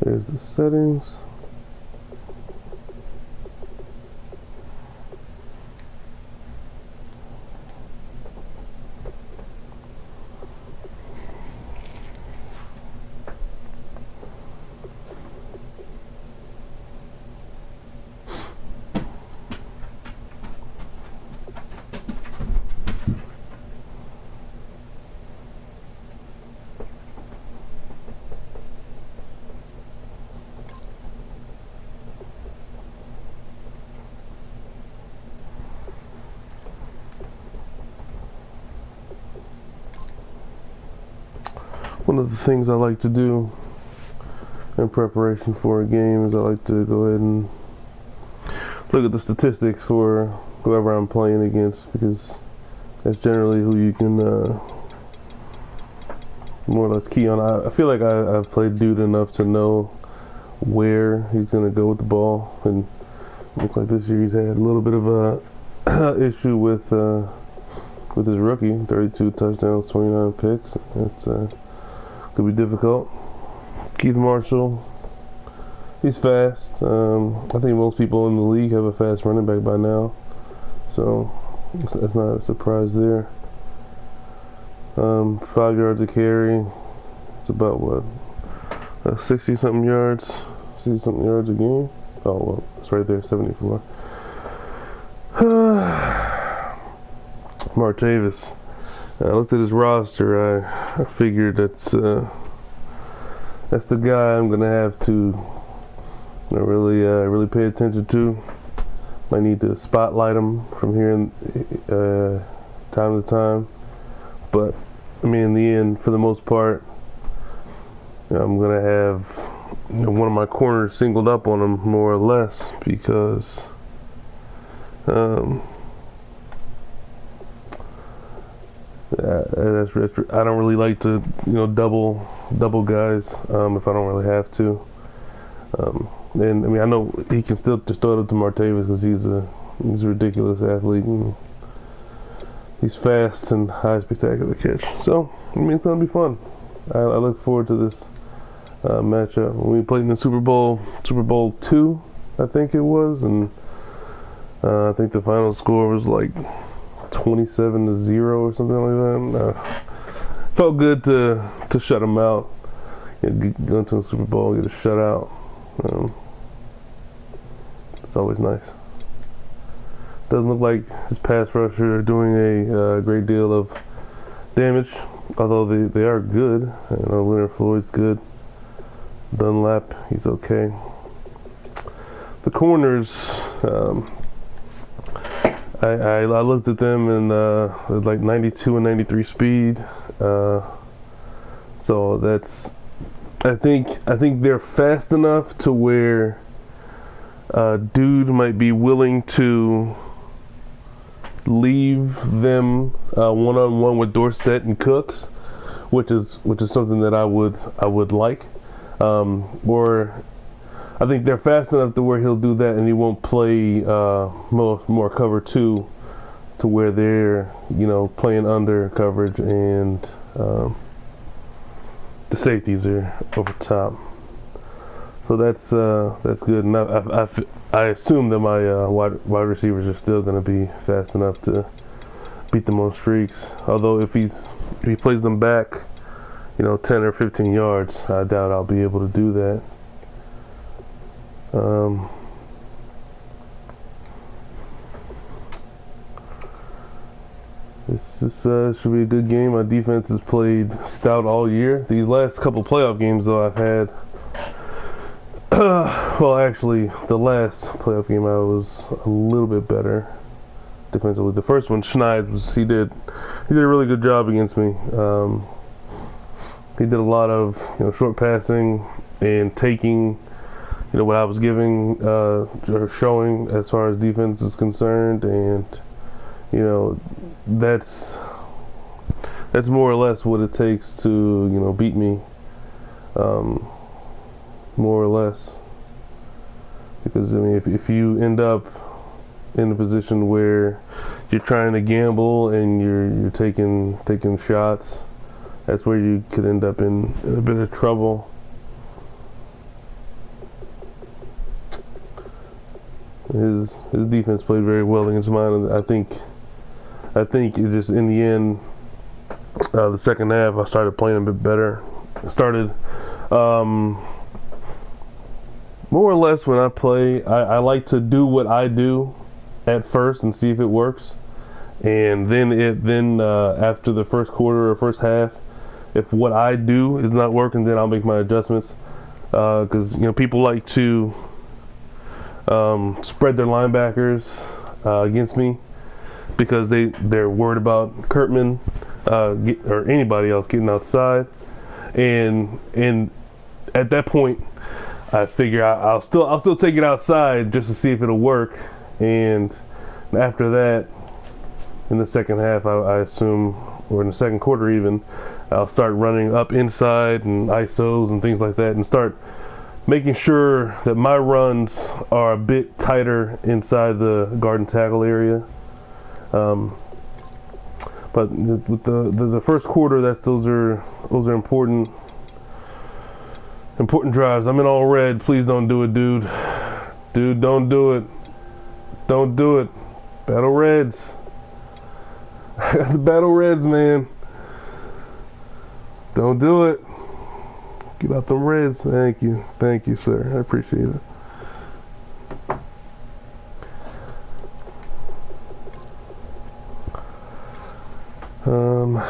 There's the settings. One of the things I like to do in preparation for a game is I like to go ahead and look at the statistics for whoever I'm playing against, because that's generally who you can more or less key on. I feel like I've played dude enough to know where he's going to go with the ball, and it looks like this year he's had a little bit of a issue with his rookie. 32 touchdowns, 29 picks. It's could be difficult. Keith Marshall, he's fast. I think most people in the league have a fast running back by now, so that's not a surprise there. 5 yards a carry. It's about what, 60-something yards, 60-something yards a game. Oh well, it's right there, 74. Martavis. I looked at his roster. I figured that's the guy I'm gonna have to really pay attention to. Might need to spotlight him from here time to time, but I mean, in the end, for the most part, I'm gonna have one of my corners singled up on him more or less, because I don't really like to, double guys if I don't really have to. And I mean, I know he can still just throw it up to Martavis because he's a ridiculous athlete, and he's fast and high spectacular catch. So I mean, it's gonna be fun. I look forward to this matchup. When we played in the Super Bowl II, I think it was, and I think the final score was like 27-0 or something like that. Felt good to shut him out. Go into a Super Bowl, get a shutout. It's always nice. Doesn't look like his pass rusher are doing a great deal of damage, although they are good. Leonard Floyd's good. Dunlap, he's okay. The corners, I looked at them and like 92 and 93 speed. So that's, I think they're fast enough to where dude might be willing to leave them one-on-one with Dorsett and Cooks, which is something that I would like. Or I think they're fast enough to where he'll do that, and he won't play more cover 2 to where they're playing under coverage, and the safeties are over top. So that's good. And I assume that my wide receivers are still going to be fast enough to beat them on streaks. Although if he plays them back, 10 or 15 yards, I doubt I'll be able to do that. This should be a good game. My defense has played stout all year. These last couple playoff games, though, I've had. Well, actually, the last playoff game I was a little bit better defensively. The first one, Schneid, he did a really good job against me. He did a lot of short passing and taking what I was giving or showing as far as defense is concerned, and that's more or less what it takes to beat me, more or less. Because I mean, if you end up in a position where you're trying to gamble and you're taking shots, that's where you could end up in a bit of trouble. His defense played very well against mine, and I think it just in the end, the second half I started playing a bit better. More or less when I play, I like to do what I do at first and see if it works, and then after the first quarter or first half, if what I do is not working, then I'll make my adjustments. Because people like to spread their linebackers against me because they're worried about Kurtman or anybody else getting outside, and at that point I figure I'll still take it outside just to see if it'll work, and after that, in the second half, I assume, or in the second quarter even, I'll start running up inside and ISOs and things like that, and start making sure that my runs are a bit tighter inside the guard and tackle area. But with the first quarter, those are important drives. I'm in all red. Please don't do it, dude. Dude, don't do it. Don't do it. Battle Reds. I got the Battle Reds, man. Don't do it. Get out them Reds. Thank you, sir. I appreciate it. All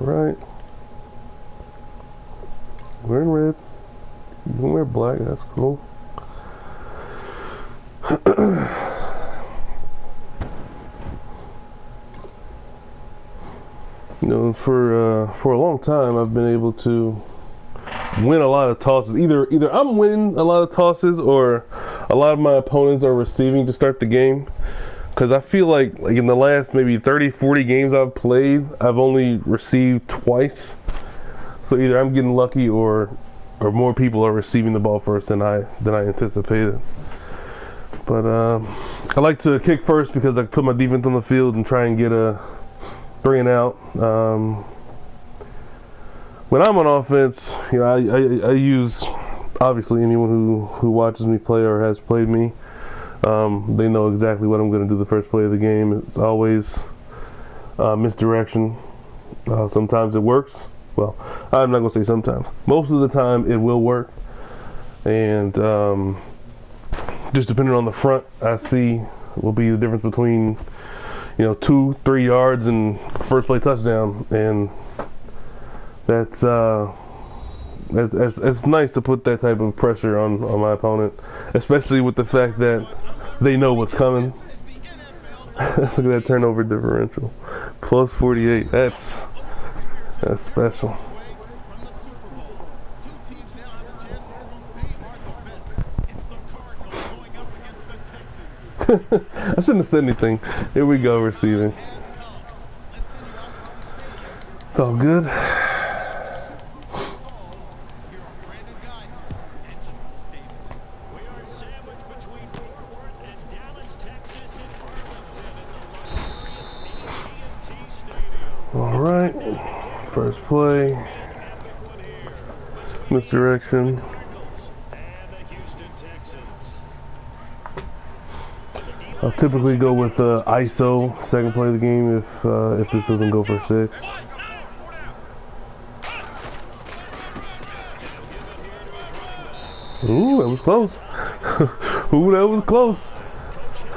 right. We're in red. You can wear black. That's cool. For a long time, I've been able to win a lot of tosses. Either I'm winning a lot of tosses, or a lot of my opponents are receiving to start the game. Because I feel like in the last maybe 30, 40 games I've played, I've only received twice. So either I'm getting lucky, or more people are receiving the ball first than I anticipated. But I like to kick first because I put my defense on the field and try and get bring it out. When I'm on offense, I use, obviously, anyone who watches me play or has played me, they know exactly what I'm going to do the first play of the game. It's always misdirection. Sometimes it works. Well, I'm not going to say sometimes. Most of the time it will work. And just depending on the front I see will be the difference between 2-3 yards and first play touchdown. And that's nice to put that type of pressure on my opponent, especially with the fact that they know what's coming. Look at that turnover differential, plus 48. That's special. I shouldn't have said anything. Here we go, receiving. It's all good. All right, first play, misdirection. I'll typically go with ISO second play of the game if this doesn't go for 6. Ooh, that was close. Ooh, that was close.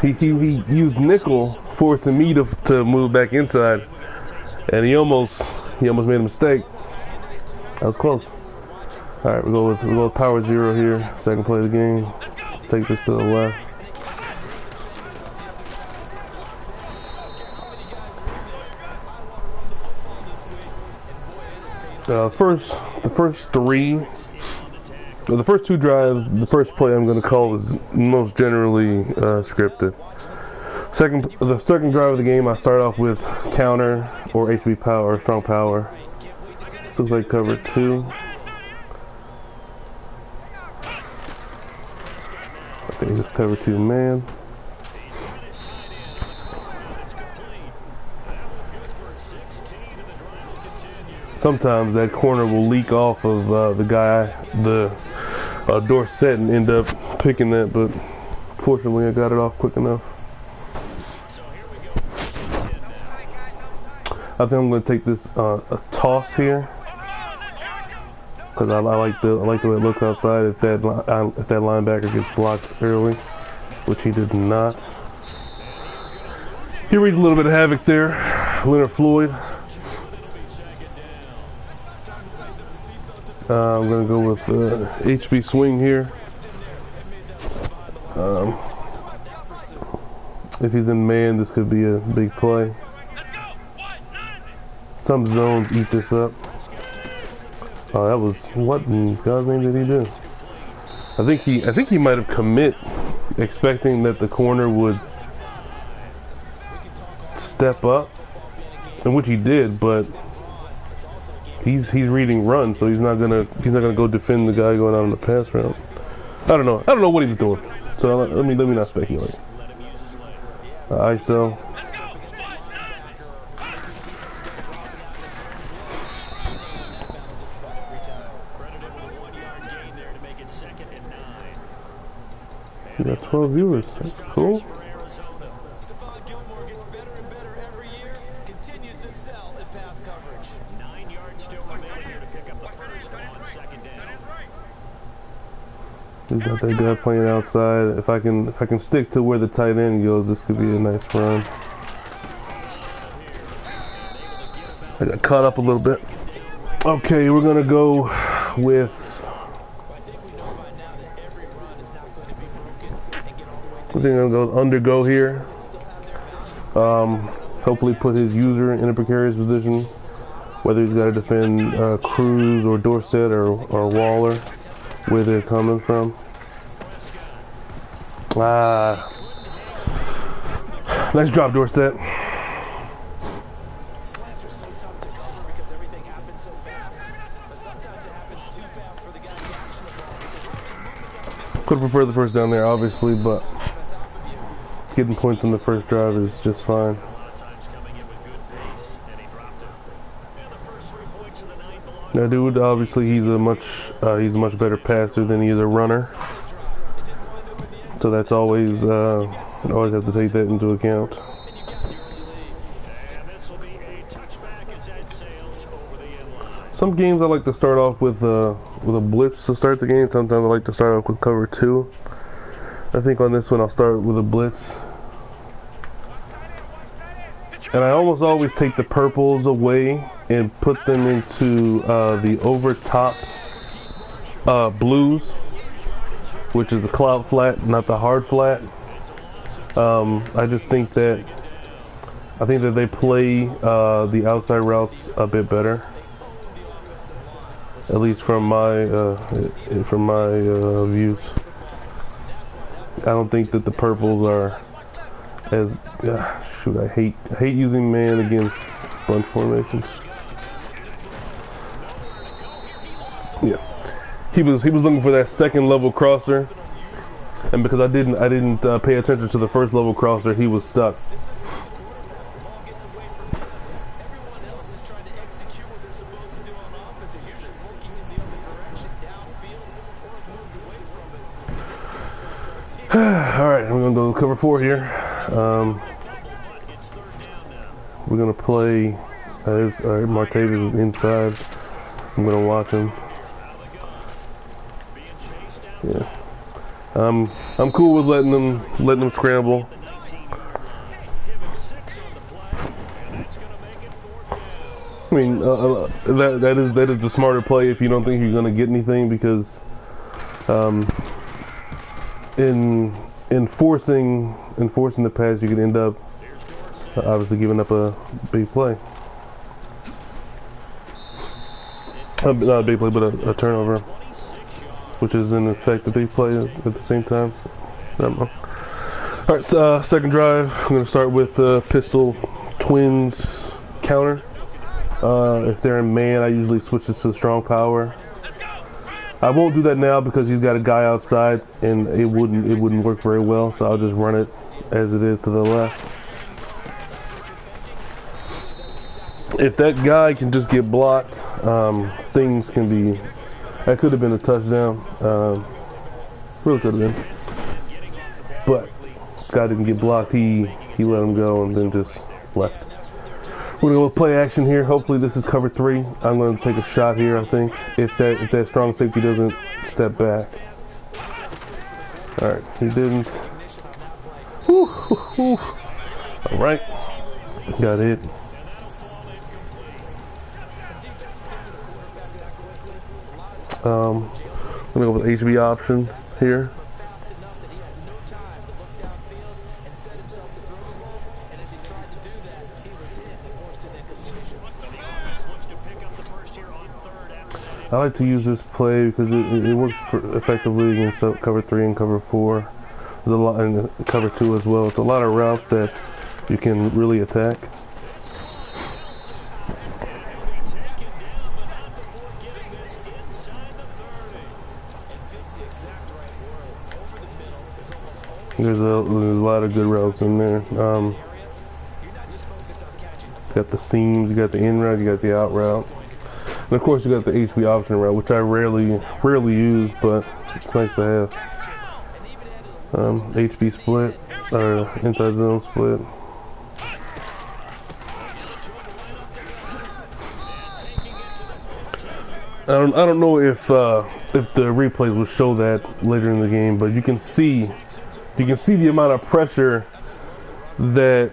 He used nickel, forcing me to move back inside. And he almost made a mistake. That was close. All right, we go with power 0 here. Second play of the game. Take this to the left. The first 3 Well, the first two drives, the first play I'm going to call is most generally scripted. The second drive of the game, I start off with counter or HB power or strong power. This looks like cover 2. I think it's cover 2 man. Sometimes that corner will leak off of the guy, the Dorsett, and end up picking that, but fortunately I got it off quick enough. I think I'm going to take this a toss here because I like the way it looks outside. If that linebacker gets blocked early, which he did not, he wreaked a little bit of havoc there. Leonard Floyd. I'm going to go with HB swing here. If he's in man, this could be a big play. Some zones eat this up. Oh, that was, what in God's name did he do? I think he might have commit, expecting that the corner would step up, and which he did, but he's reading run, so he's not gonna go defend the guy going out on the pass route. I don't know what he's doing. So let me not speculate. ISO. We got 12 viewers. That's cool. He's got that guy playing outside. If I can stick to where the tight end goes, this could be a nice run. I got caught up a little bit. Okay, we're gonna go with I think I'm gonna go undergo here. Hopefully put his user in a precarious position, whether he's got to defend Cruz or Dorsett or Waller, where they're coming from. Nice drop, Dorsett. Could have preferred the first down there, obviously, but getting points on the first drive is just fine. Now, dude, obviously he's a much better passer than he is a runner. So that's always always have to take that into account. Some games I like to start off with a blitz to start the game. Sometimes I like to start off with cover 2. I think on this one I'll start with a blitz. And I almost always take the purples away and put them into the over top blues, which is the cloud flat, not the hard flat. I just think that they play the outside routes a bit better, at least from my views. I don't think that the purples are as shoot. I hate using man against bunch formations. Yeah, he was looking for that second level crosser, and because I didn't pay attention to the first level crosser, he was stuck. Alright, we're going to go cover 4 here. We're going to play, Martavis is inside. I'm going to watch him. Yeah. I'm cool with letting them scramble. I mean, that is the smarter play if you don't think you're going to get anything, because in forcing the pass, you could end up obviously giving up a big play. Not a big play, but a turnover. which is an effect that they play at the same time. I don't know. All right, so, second drive. I'm going to start with pistol twins counter. If they're in man, I usually switch it to strong power. I won't do that now because he's got a guy outside, and it wouldn't work very well. So I'll just run it as it is to the left. If that guy can just get blocked, things can be. That could have been a touchdown. Really could have been. But guy didn't get blocked. He let him go and then just left. We're gonna go with play action here. Hopefully this is cover 3. I'm gonna take a shot here. I think if that strong safety doesn't step back. All right, he didn't. Woo, woo, woo. All right, got it. I'm gonna go with HB option here. I like to use this play because it works effectively against cover 3 and cover 4. There's a lot in cover 2 as well. It's a lot of routes that you can really attack. There's a lot of good routes in there. You got the seams, you got the in route, you got the out route. And of course you got the HB option route, which I rarely use, but it's nice to have. HB split, or inside zone split. I don't know if the replays will show that later in the game, but you can see the amount of pressure that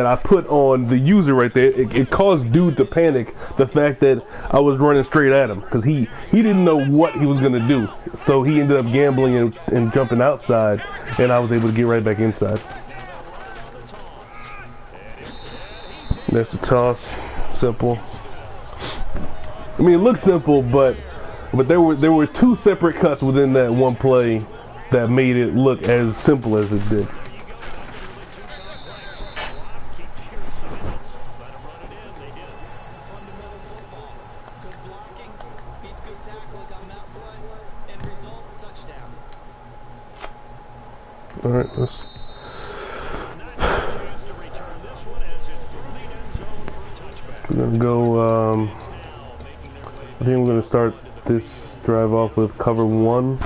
I put on the user right there. It caused dude to panic. The fact that I was running straight at him because he didn't know what he was gonna do. So he ended up gambling and jumping outside, and I was able to get right back inside. There's the toss. Simple. I mean, it looks simple, but there were 2 separate cuts within that one play that made it look as simple as it did. All right, let's. We're gonna go. I think I'm gonna start this drive off with cover 1.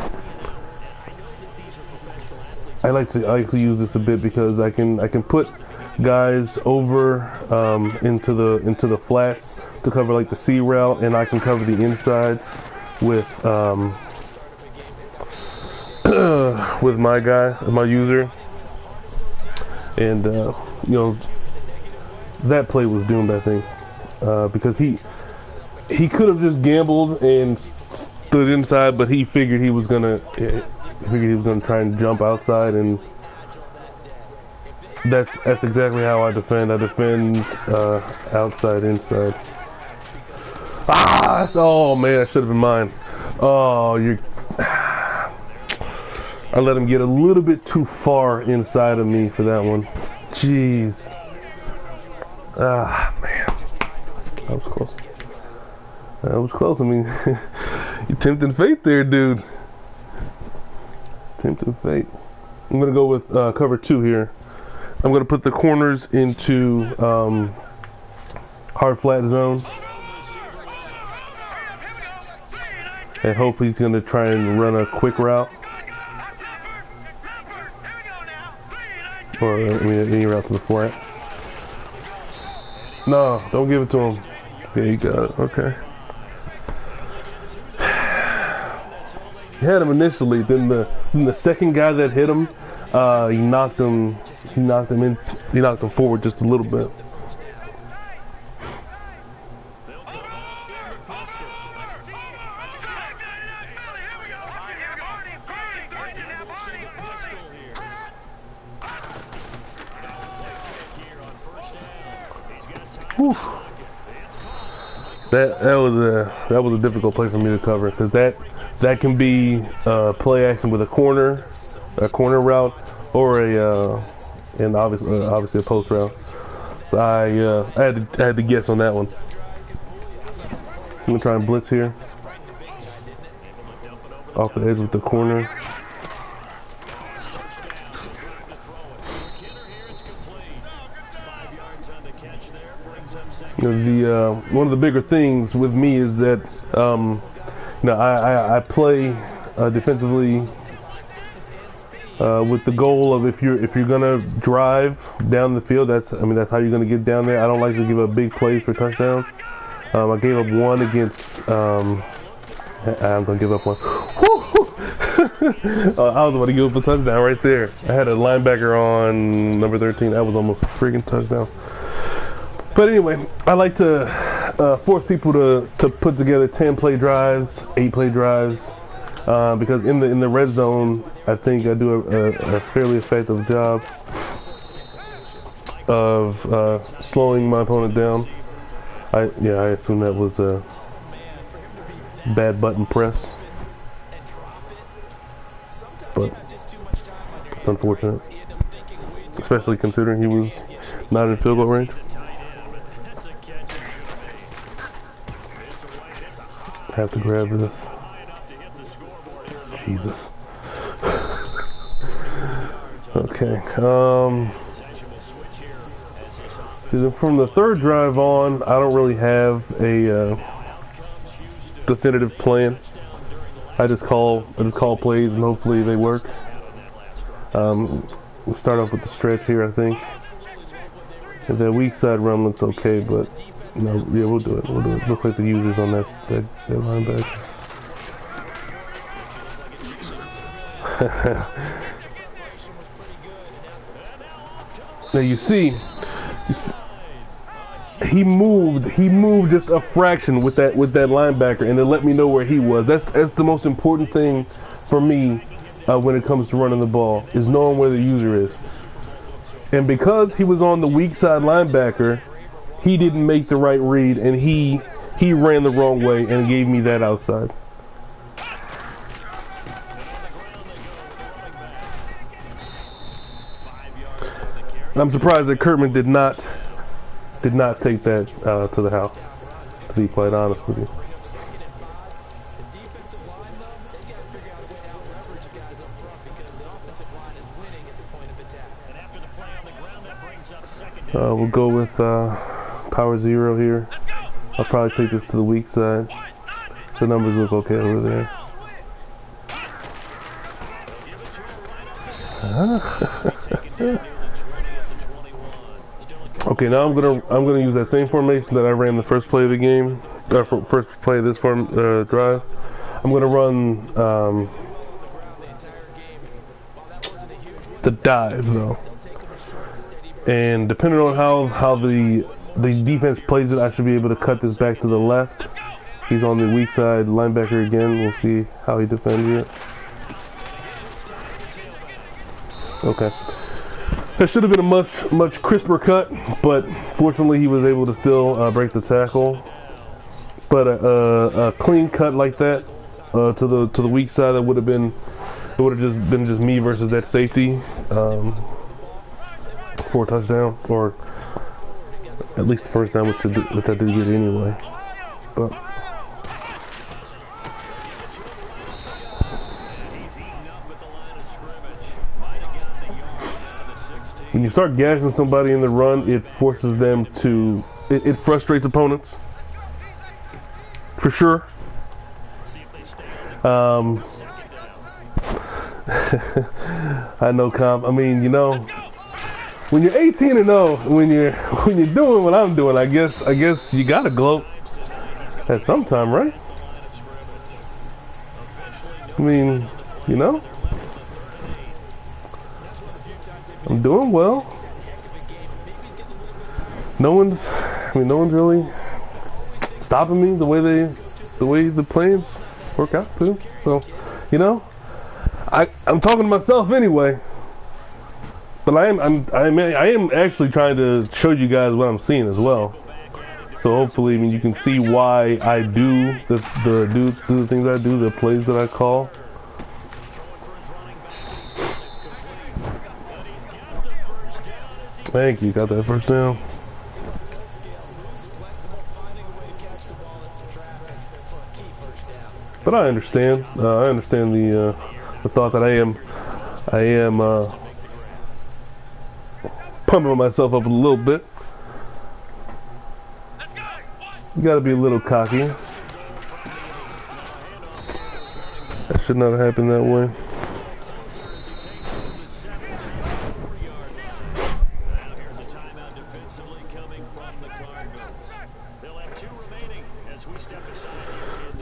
I like to use this a bit because I can put guys over into the flats to cover like the C route, and I can cover the inside with with my user, and you know, that play was doomed, I think, because he could have just gambled and stood inside, but he figured he was gonna try and jump outside, and that's exactly how I defend. I defend outside, inside. Oh man, that should have been mine. Oh, I let him get a little bit too far inside of me for that one. Jeez. Man. That was close. That was close. I mean, you tempting fate there, dude. Tempting fate. I'm going to go with cover 2 here. I'm going to put the corners into hard flat zone. And hope he's going to try and run a quick route. Or, I mean, any route to the flat. No, don't give it to him. Yeah, you got it. Okay. He had him initially. Then the second guy that hit him, he knocked him forward just a little bit. Whew. That was a difficult play for me to cover because that can be play action with a corner route, or and obviously a post route. So I had to guess on that one. I'm gonna try and blitz here, off the edge with the corner. You know, one of the bigger things with me is that you know, I play defensively with the goal of if you're gonna drive down the field, that's how you're gonna get down there. I don't like to give up big plays for touchdowns. I gave up one against. I'm gonna give up one. I was about to give up a touchdown right there. I had a linebacker on number 13. That was almost a freaking touchdown. But anyway, I like to force people to put together 10-play drives, 8-play drives, because in the red zone, I think I do a fairly effective job of slowing my opponent down. I assume that was a bad button press, but it's unfortunate, especially considering he was not in field goal range. I have to grab this. Jesus. Okay. From the third drive on, I don't really have a definitive plan. I just call plays and hopefully they work. We'll start off with the stretch here, I think. And the weak side run looks okay, but no, yeah, we'll do it. Looks like the user's on that linebacker. Now you see, he moved just a fraction with that linebacker, and it let me know where he was. That's the most important thing for me when it comes to running the ball, is knowing where the user is. And because he was on the weak side linebacker, he didn't make the right read, and he ran the wrong way and gave me that outside. I'm surprised that Kurtman did not take that to the house, to be quite honest with you. We'll go with power 0 here. I'll probably take this to the weak side. The numbers look okay over there. Okay, now I'm gonna use that same formation that I ran the first play of the game, first play of this drive. I'm gonna run the dive though, and depending on how the defense plays it, I should be able to cut this back to the left. He's on the weak side linebacker again. We'll see how he defends it. Okay. That should have been a much crisper cut, but fortunately he was able to still break the tackle. But a clean cut like that to the weak side, it would have just been me versus that safety for a touchdown, or at least the first down, which I did get anyway. But when you start gashing somebody in the run, it forces them to, it frustrates opponents, for sure. I know, I mean, you know, when you're 18-0, when you're doing what I'm doing, I guess you gotta gloat at some time, right? I mean, you know, I'm doing well. No one's really stopping me the way the plans work out too. So, you know, I'm talking to myself anyway. But I am actually trying to show you guys what I'm seeing as well. So hopefully, I mean, you can see why I do the things I do, the plays that I call. Thank you, got that first down. But I understand. I understand the thought that I am pumping myself up a little bit. You gotta be a little cocky. That should not have happened that way.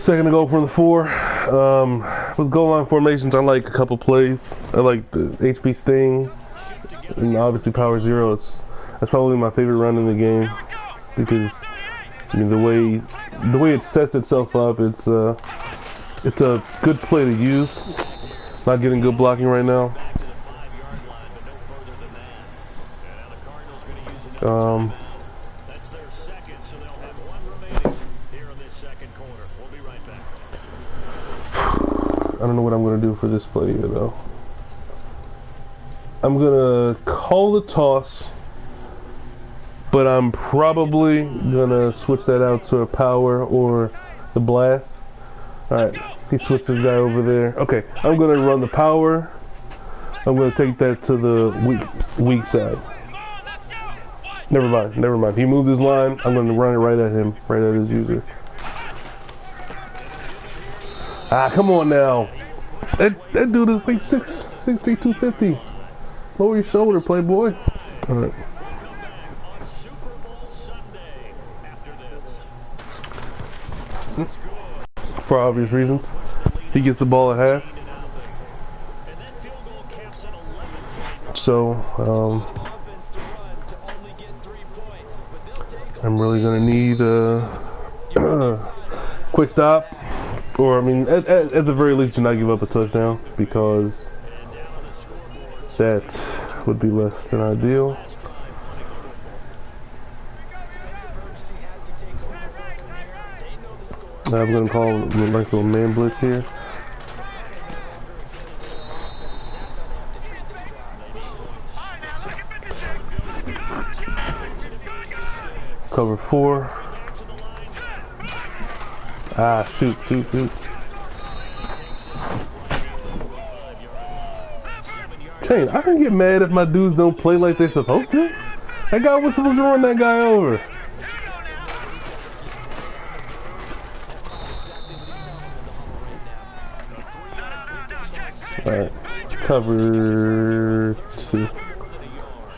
Second to go from the 4. With goal line formations, I like a couple plays. I like the HB Sting, and obviously Power Zero. That's probably my favorite run in the game because I mean the way it sets itself up, it's a good play to use. Not getting good blocking right now. I don't know what I'm going to do for this play here, though. I'm going to call the toss, but I'm probably going to switch that out to a power or the blast. Alright, he switched his guy over there. Okay, I'm going to run the power. I'm going to take that to the weak side. Never mind. He moved his line. I'm going to run it right at him, right at his user. Ah, come on now. That dude is like 6'3", 250. Lower your shoulder, playboy. All right. For obvious reasons. He gets the ball at half. So, I'm really going to need a quick stop. Or, I mean, at the very least, do not give up a touchdown, because that would be less than ideal. Now I'm going to call a nice little man blitz here. Cover 4. Ah, shoot. Shane, I can get mad if my dudes don't play like they're supposed to. That guy was supposed to run that guy over. Alright, cover 2.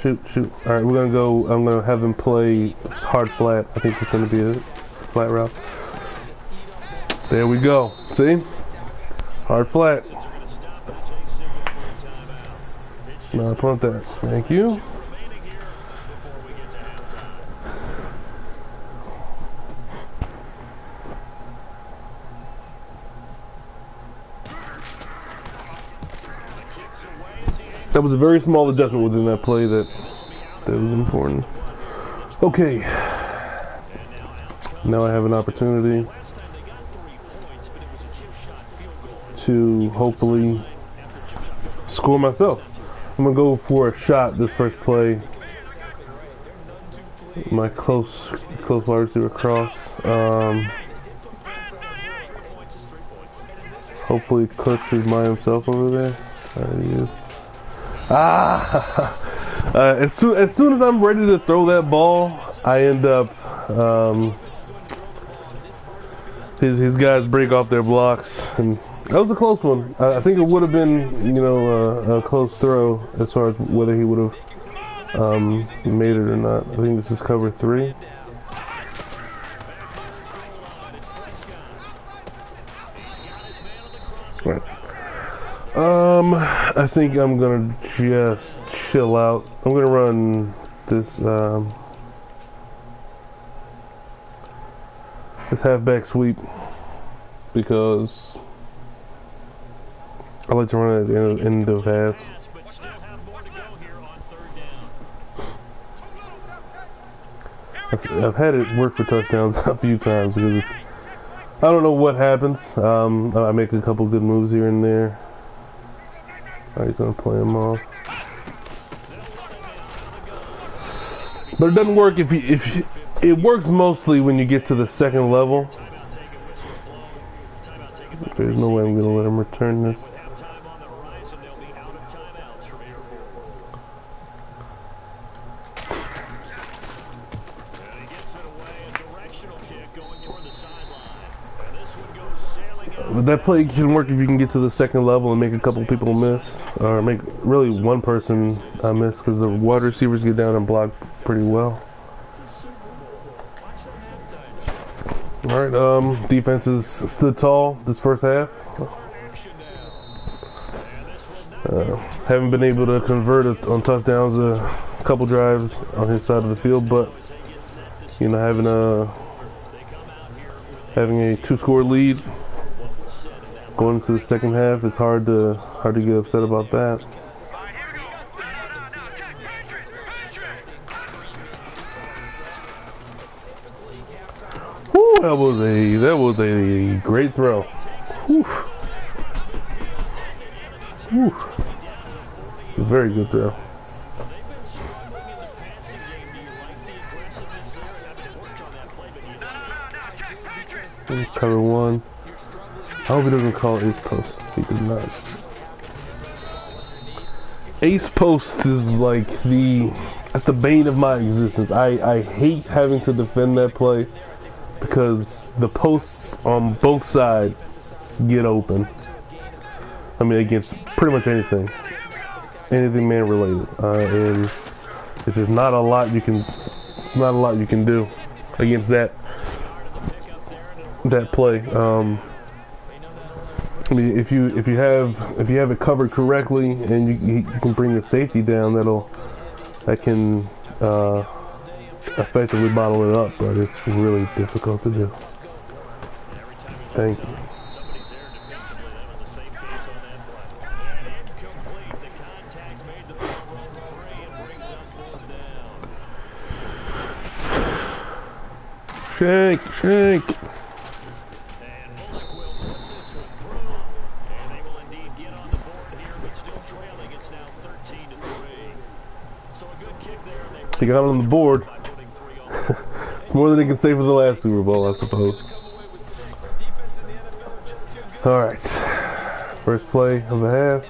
Shoot. Alright, we're gonna go. I'm gonna have him play hard flat. I think it's gonna be a flat route. There we go. See? Hard flat. Now punt that. Thank you. That was a very small adjustment within that play that was important. Okay. Now I have an opportunity to hopefully score myself. I'm gonna go for a shot this first play. My close wide receiver cross. Hopefully Cook is by himself over there. There he is. As soon as I'm ready to throw that ball, I end up his guys break off their blocks, and that was a close one. I think it would have been, you know, a close throw as far as whether he would have made it or not. I think this is cover 3. Right. I think I'm gonna just chill out. I'm gonna run this this halfback sweep because I like to run it at the end of halves. I've had it work for touchdowns a few times because it's, I don't know what happens. I make a couple good moves here and there. Alright, he's gonna play him off. But it doesn't work if it works mostly when you get to the second level. There's no way I'm gonna let him return this. But that play can work if you can get to the second level and make a couple people miss, or make really one person miss, because the wide receivers get down and block pretty well. Alright, defense has stood tall this first half. Haven't been able to convert on touchdowns a couple drives on his side of the field, but you know, having a 2-score lead going into the second half, it's hard to get upset about that. Woo, that was a great throw. Woo. Woo. It's a very good throw. Cover one. I hope he doesn't call ace post. He did not. Ace post is like that's the bane of my existence. I hate having to defend that play because the posts on both sides get open. I mean, against pretty much anything man related, and it's just not a lot you can do against that play. I mean, if you have it covered correctly and you can bring the safety down, that can effectively bottle it up, but it's really difficult to do. Thank you. Shank. He got on the board. It's more than he can say for the last Super Bowl, I suppose. Alright. First play of the half.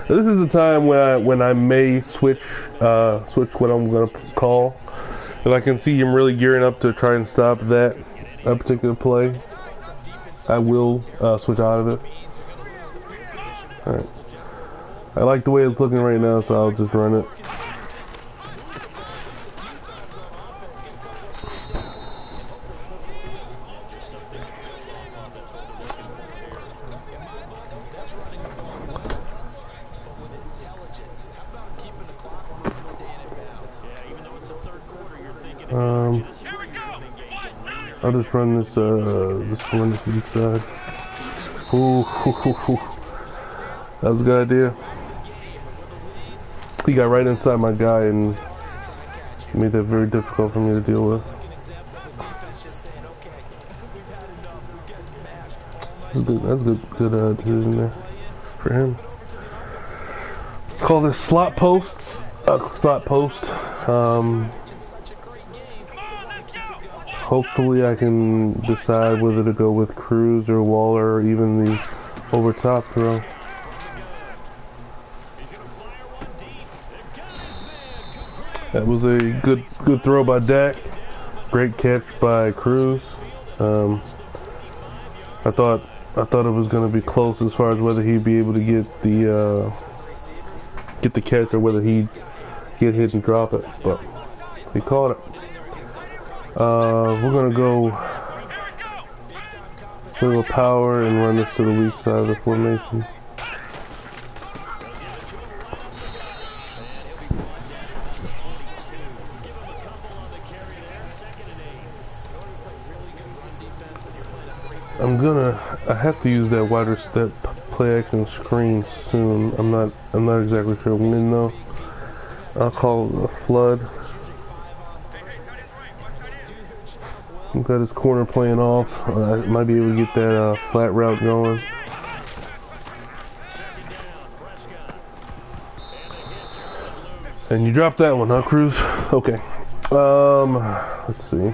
Now, this is the time when I may switch what I'm gonna call. If I can see him really gearing up to try and stop that particular play, I will switch out of it. Alright. I like the way it's looking right now, so I'll just run it. I'll just run this one to the side. Ooh. That was a good idea. He got right inside my guy and made that very difficult for me to deal with. That's good decision there for him. Call this slot posts. Slot post. Hopefully I can decide whether to go with Cruz or Waller or even the over top throw. That was a good throw by Dak. Great catch by Cruz. I thought it was going to be close as far as whether he'd be able to get the catch or whether he'd get hit and drop it, but he caught it. We're gonna go power and run this to the weak side of the formation. I have to use that wider step play action screen soon. I'm not exactly sure when though. I'll call it a flood. Got his corner playing off. Might be able to get that flat route going. And you dropped that one, huh, Cruz? Okay. Let's see.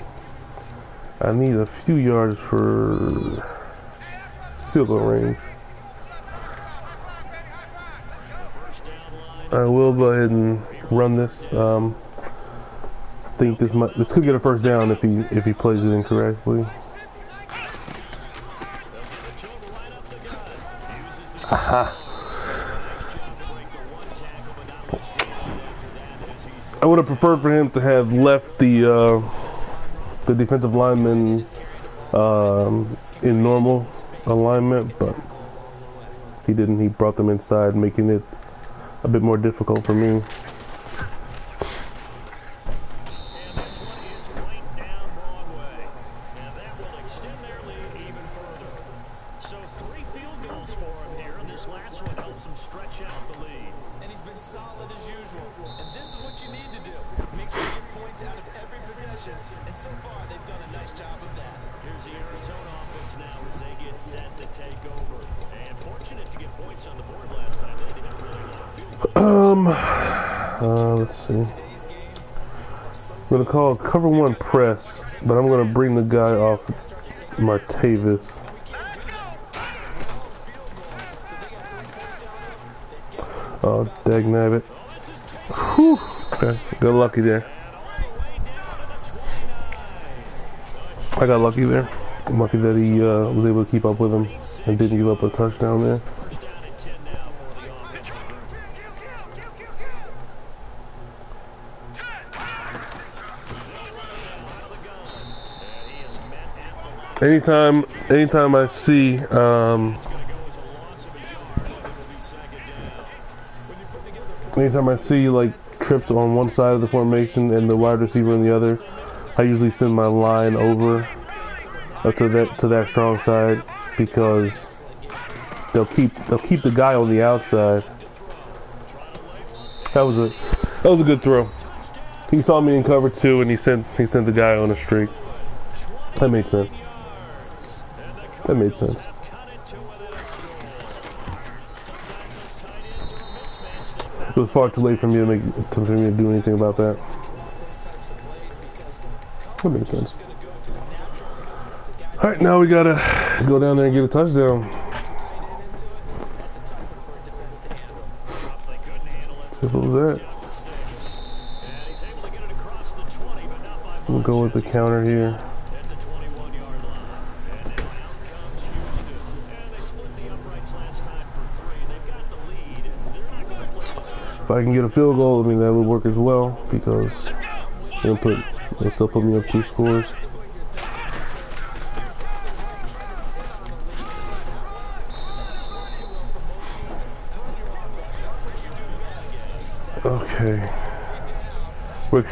I need a few yards for field goal range. I will go ahead and run this. Think this could get a first down if he plays it incorrectly. Aha. I would have preferred for him to have left the defensive lineman in normal alignment, but he didn't. He brought them inside, making it a bit more difficult for me. Let's see. I'm gonna call cover one press, but I'm gonna bring the guy off Martavis. Oh, dagnabbit. Whew. Okay, got lucky there. I got lucky there. I'm lucky that he was able to keep up with him and didn't give up a touchdown there. Anytime I see like trips on one side of the formation and the wide receiver on the other, I usually send my line over to that strong side, because they'll keep the guy on the outside. That was a good throw. He saw me in cover two and he sent the guy on a streak. That made sense. That made sense. It was far too late for me to do anything about that. That made sense. All right, now we gotta go down there and get a touchdown. Simple as that. We'll go with the counter here. If I can get a field goal, I mean, that would work as well, because they still put me up 2 scores. Okay, we're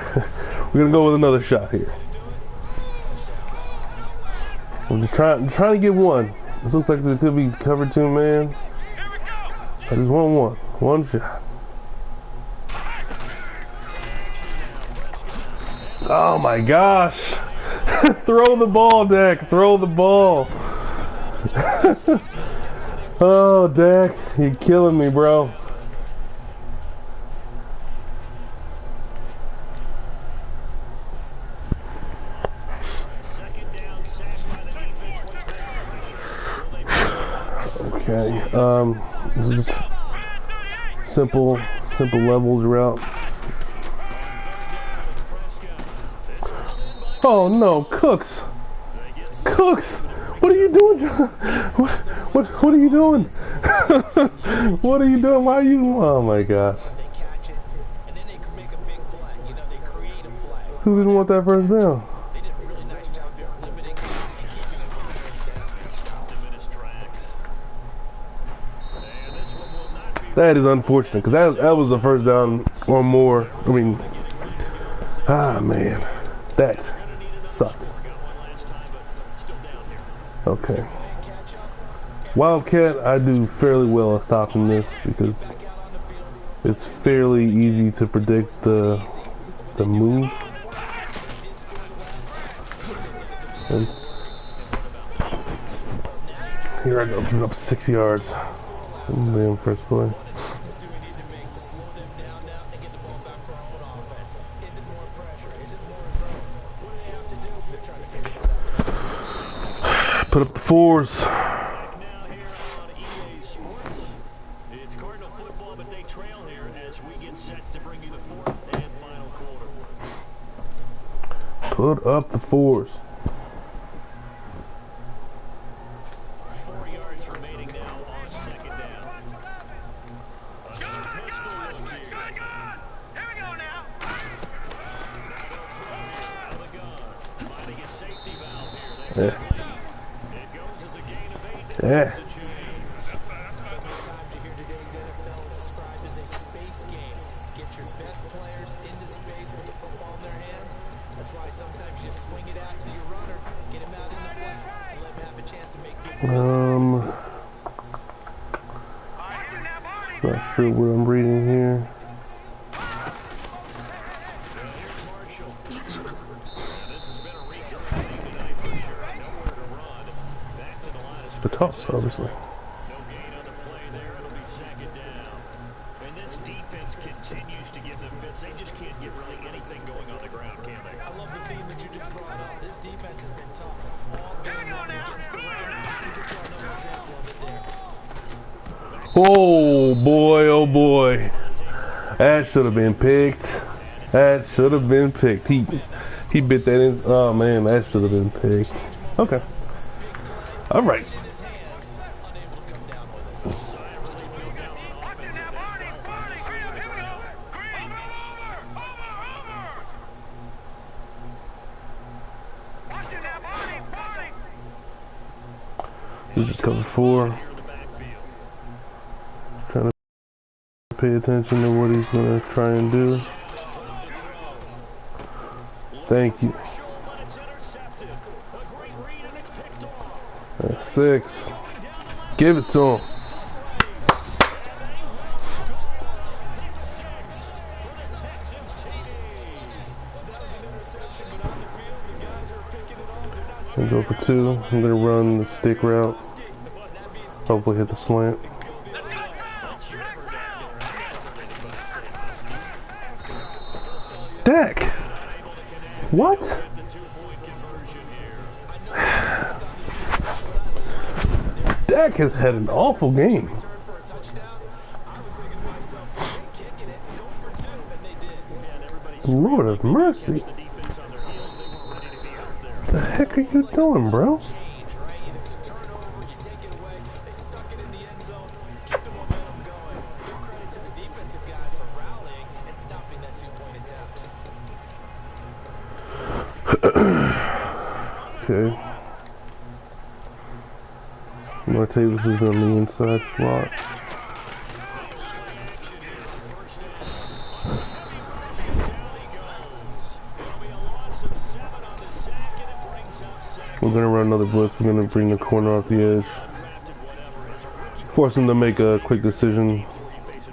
gonna go with another shot here. I'm just trying to get one. This looks like it could be cover 2 man. I just want one shot. Oh my gosh! Throw the ball, Dak. Throw the ball. Oh, Dak, you're killing me, bro. Okay, this is simple levels route. Oh no, Cooks! What are you doing? What are you doing? What are you doing? Why are you? Oh my gosh! Who didn't want that first down? That is unfortunate, because that was the first down or more. I mean, man, that sucked. Okay. Wildcat, I do fairly well at stopping this, because it's fairly easy to predict the move. And here I go, putting up 6 yards. I'm first play. Put up the 4s. It's Cardinal football, but they trail here as we get set to bring you the 4th and final quarter. Put up the 4s. 4 yards remaining now on 2nd down. Shotgun! Here we go now! Out of the gun. Finding a safety valve here. Yeah. It goes as a gain of 8. Yeah. Sometimes you hear today's NFL described as a space game. Get your best players into space with the football in their hands. That's why sometimes you swing it out to your runner, get him out in the flat, and let him have a chance to make good plays. Not sure what I'm reading here. The toss, obviously. No gain on the play there. It'll be 2nd down. And this defense continues to give them fits. They just can't get really anything going on the ground, can they? I love the theme that you just brought up. This defense has been tough all game long against the run. You just saw another example of it there. Oh boy, oh boy. That should have been picked. That should have been picked. He bit that in. Oh man, that should have been picked. Okay. All right. This is cover 4. Trying to pay attention to what he's going to try and do. Thank you. 6. Give it to him. And go for 2. I'm going to run the stick route. Hopefully hit the slant. Dak! What? Dak has had an awful game. Lord of mercy. What the heck are you doing, bro? Okay. Martavis is on the inside slot. We're going to run another blitz. We're going to bring the corner off the edge. Force him to make a quick decision.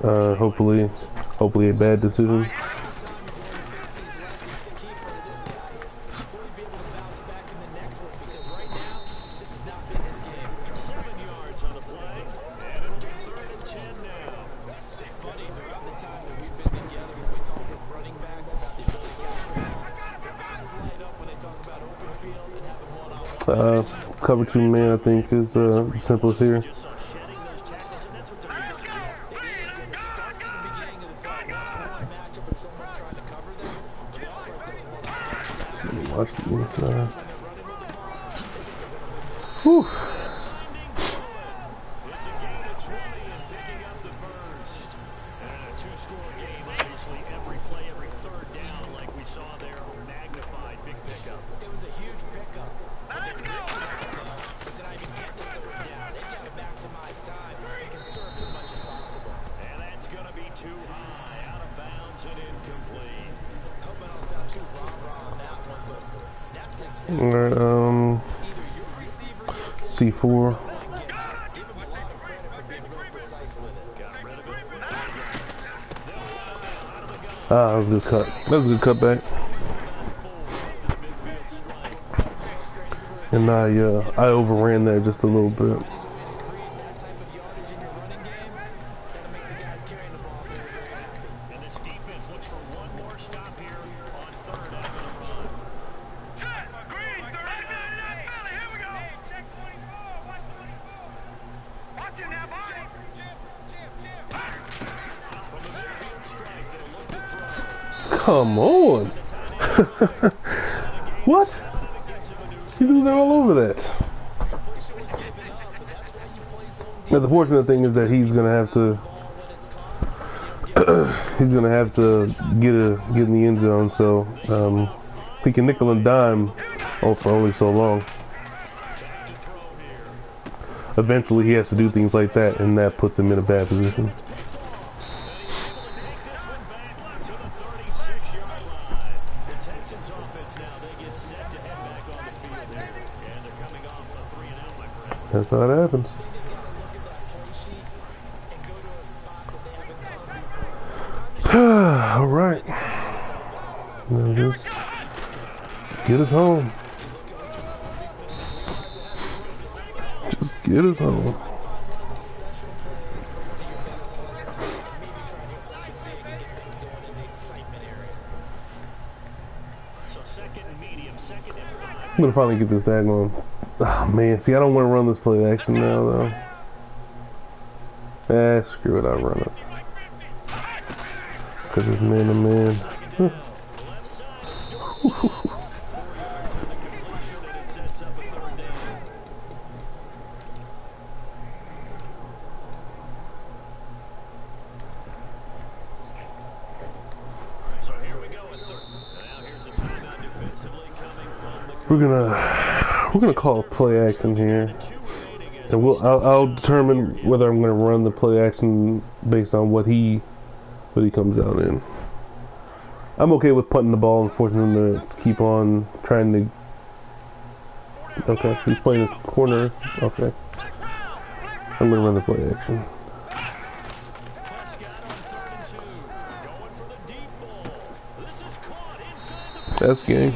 Hopefully a bad decision. Cover 2 man, I think, is the simplest here. Watch the inside. Whew. It's a gain of 20 and picking up the first. And a 2-score game, obviously, every play, every 3rd down, like we saw there, magnified, big pickup. It was a huge pickup. Let's go! It's not even getting the 3rd down. They got to maximize time and conserve as much as possible. And that's going to be too high, out of bounds and incomplete. Hope I don't sound too rah-rah on that one, but that's the exact Alright, either your receiver gets it C4. or give him a lot of credit for being really precise with it. Got rid of it. Ah, that was a good cut. That was a good cutback. Midfield strike. Frustrating for And I overran that just a little bit. Create that type of yardage in your running game, that'll make the guys carrying the ball very, very happy. And this defense looks for one more stop here on third after the run. Set, green, third down, Philly, here we go. Hey, check 24, watch 24. Watch it now, boy. From the midfield strike, they'll look to throw. Come on. What? He was all over that. Now the fortunate thing is that he's gonna have to get in the end zone, so he can nickel and dime for only so long. Eventually he has to do things like that, and that puts him in a bad position. That's how it happens. All right. Now just get us home. Just get us home. I'm gonna finally get this daggone. Oh man, see, I don't want to run this play action now though. Screw it, I'll run it. Because it's man to man. We're gonna call a play action here, and I'll determine whether I'm gonna run the play action based on what he comes out in. I'm okay with punting the ball and forcing him to keep on trying to. Okay, he's playing his corner. Okay, I'm gonna run the play action. That's game.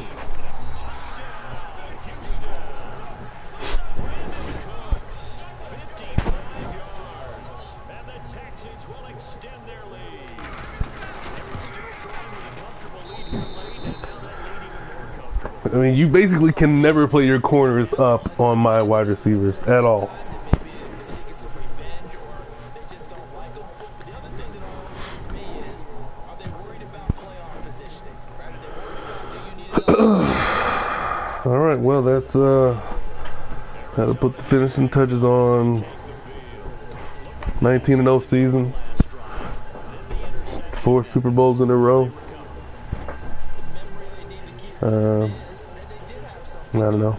I mean, you basically can never play your corners up on my wide receivers at all. All right, well, that's how to put the finishing touches on 19-0 season, 4 Super Bowls in a row. I don't know.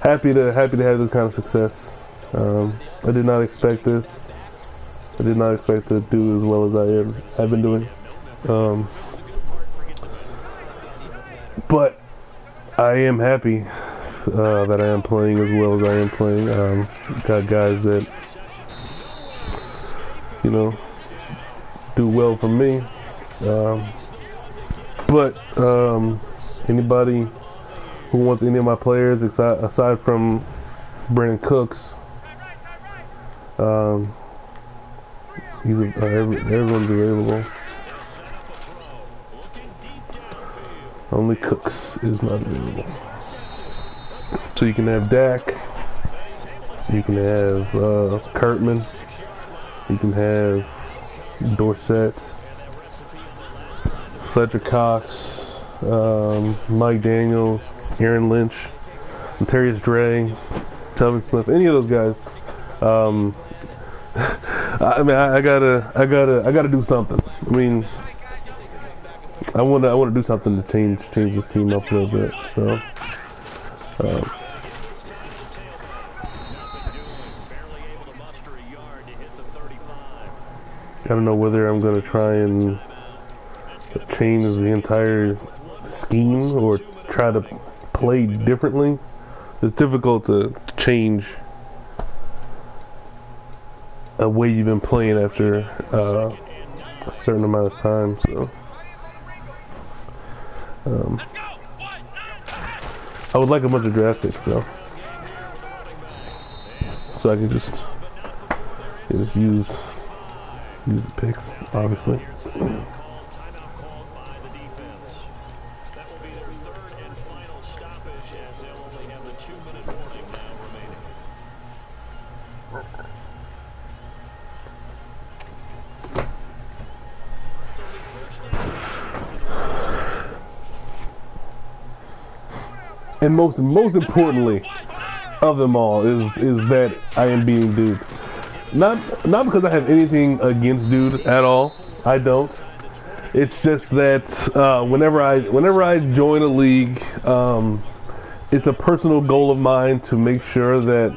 Happy to have this kind of success. I did not expect this. I did not expect to do as well as I have been doing. But I am happy that I am playing as well as I am playing. Got guys that, you know, do well for me. But anybody who wants any of my players aside from Brandon Cooks, everyone's available. Only Cooks is not available. So you can have Dak, you can have Kurtman, you can have Dorsett, Fletcher Cox, Mike Daniels, Aaron Lynch, Terrius Dre, Telvin Smith, any of those guys. I mean, I gotta do something. I mean, I want to do something to change this team up a little bit. So, I don't know whether I'm gonna try and change the entire scheme or try to play differently. It's difficult to change a way you've been playing after a certain amount of time. So I would like a bunch of draft picks though, so I can just use the picks, obviously. Timeout called by the defense. That will be their third and final stoppage as they'll only have the 2-minute warning now remaining. And most importantly of them all is that I am being Dude. Not because I have anything against Dude at all. I don't. It's just that whenever I join a league, it's a personal goal of mine to make sure that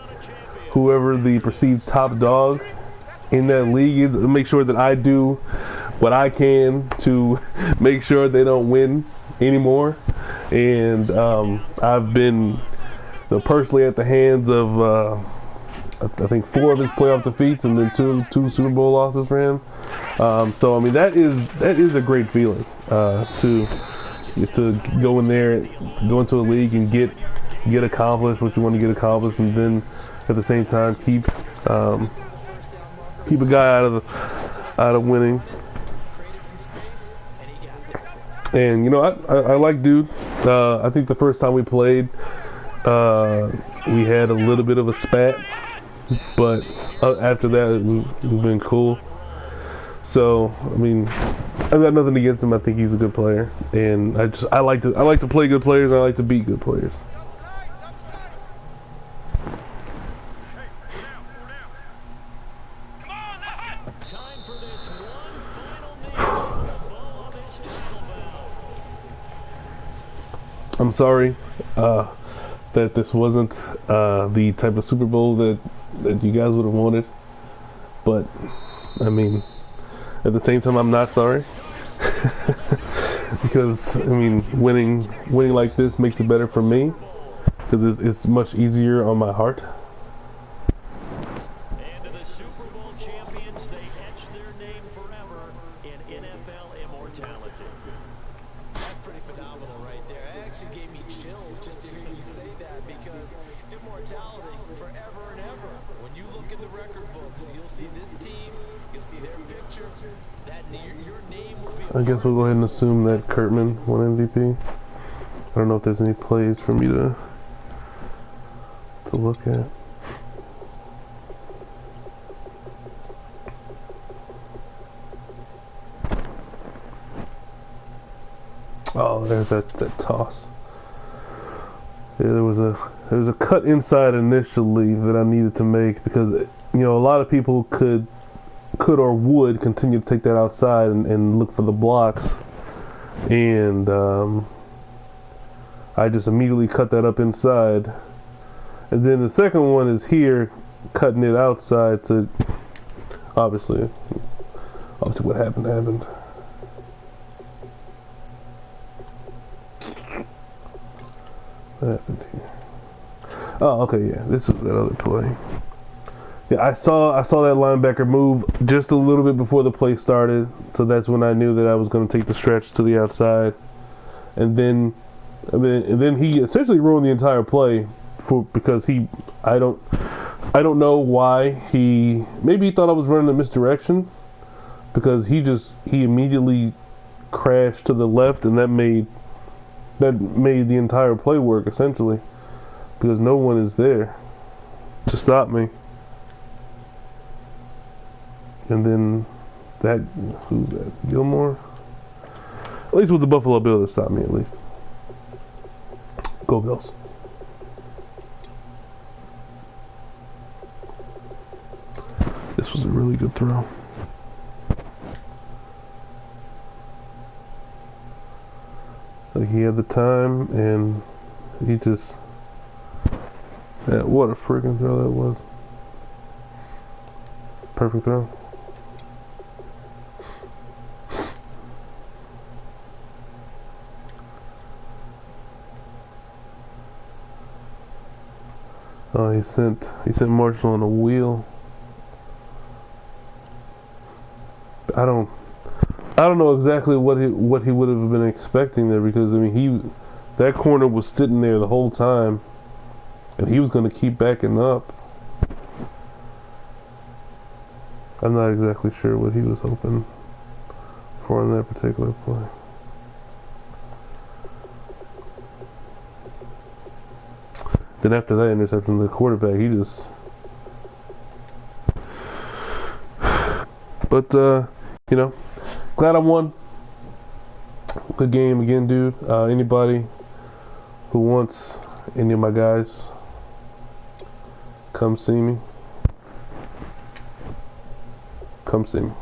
whoever the perceived top dog in that league is, make sure that I do what I can to make sure they don't win anymore. And I've been personally at the hands of I think 4 of his playoff defeats and then two Super Bowl losses for him. So I mean that is a great feeling to go in there, go into a league and get accomplished what you want to get accomplished, and then at the same time keep a guy out of winning. And you know I like Dude. I think the first time we played, we had a little bit of a spat, but after that it's been cool. So I mean, I've got nothing against him. I think he's a good player, and I like to play good players. I like to beat good players. Time for this one final nail in the bow of this title bout. I'm sorry that this wasn't the type of Super Bowl that you guys would have wanted, but I mean, at the same time, I'm not sorry because I mean, winning like this makes it better for me because it's much easier on my heart. And to the Super Bowl champions, they etch their name forever in NFL immortality. That's pretty phenomenal right there. It actually gave me chills just to hear you say that, because immortality forever and ever. When you look in the record books, you'll see this team, you'll see their picture, your name will be. I guess we'll go ahead and assume that Kurtman won MVP. I don't know if there's any plays for me to look at. Oh, there's that toss. Yeah, there was a cut inside initially that I needed to make because you know a lot of people could or would continue to take that outside and look for the blocks, and I just immediately cut that up inside, and then the second one is here cutting it outside to obviously what happened. What happened here? Oh, okay, yeah, this was that other play. Yeah, I saw that linebacker move just a little bit before the play started, so that's when I knew that I was going to take the stretch to the outside, and then he essentially ruined the entire play because I don't know why maybe he thought I was running a misdirection because he immediately crashed to the left, and that made the entire play work essentially because no one is there to stop me. And then who's that? Gilmore? At least with the Buffalo Bills to stop me, at least. Go Bills. This was a really good throw. Like he had the time and he just... Yeah, what a freaking throw that was. Perfect throw. Oh, he sent Marshall on a wheel. I don't know exactly what he would have been expecting there because I mean that corner was sitting there the whole time, and he was going to keep backing up. I'm not exactly sure what he was hoping for in that particular play. Then after that interception, the quarterback, he just... But, you know, glad I won. Good game again, dude. Anybody who wants any of my guys, come see me. Come see me.